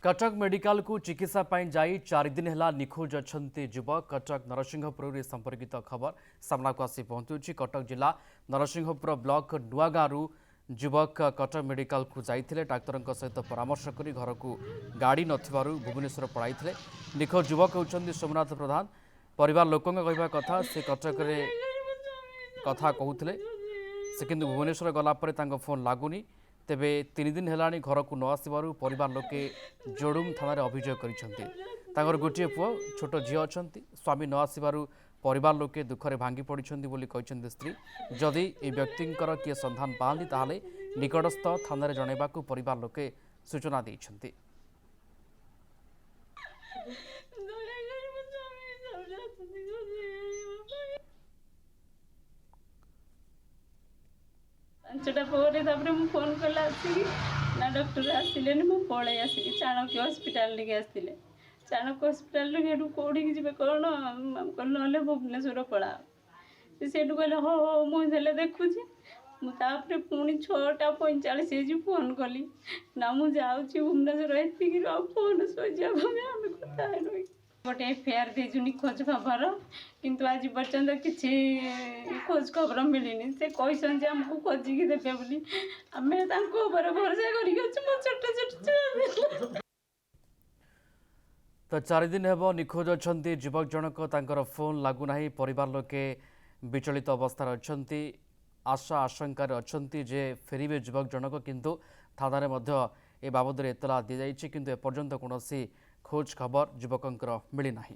Cuttack medical को चिकित्सा पाई जाई 4 दिन है निखोज अच्छा युवक। कटक नरसिंहपुर संपर्कित खबर सामना को आसी पहुंचुची। कटक जिला नरसिंहपुर ब्लॉक नुआगाँव युवक कटक मेडिकल को जाइए डाक्तर सहित परामर्श कर घर को गाड़ी नथिबारु भुवनेश्वर पड़ाई। निखोज युवक होउछन्ति सोमनाथ प्रधान। परिवार लोकों कहवा कथा से कटक कथा कहते से किंतु भुवनेश्वर गलापर फोन लगुनि। तेबे 3 दिन है घर को न आसबार परिवार लोके जोड़ुम थाना अभियोग कर गोटे पुओ छोट झी अच्छा स्वामी न आसबार परिवार लोके दुखरे भांगी पड़ी स्त्री। जदि ए व्यक्ति किए संधान पाती ताहले निकटस्थ थाना जनवा परिवार लोके सूचना देइछन्ति। पांचटा पर फोन कला ना डॉक्टर आसिले मुझे पलि आसिक चाणक्य हस्पिटाल आसते चाणक्य हस्पिटाल कौड़ी जी कौन ना भुवनेश्वर पड़ा से कहले हो हो मुझे देखुची मुझे पुणी 6:45 फोन कली ना मुझे भुवनेश्वर एतिक फोन सजा आम कथा गोटे एफआईआर देजु निखोज खबर किंतु आज पर्यंत किसी खोज खबर मिलनी से कहते आमको खोजिकी देवे बोली आम भरोसा कर तो 4 दिन हेब निखोज अच्छा युवक जनक तांकर फोन लगुना। परिवार लोके विचलित अवस्था अच्छा आशा आशंकार अच्छा जे फेरबे युवक जनक किंतु थाना ए बाबद एतला दी जाइए किंतु एपर्यंत कौन खोज खबर युवक मिली नहीं।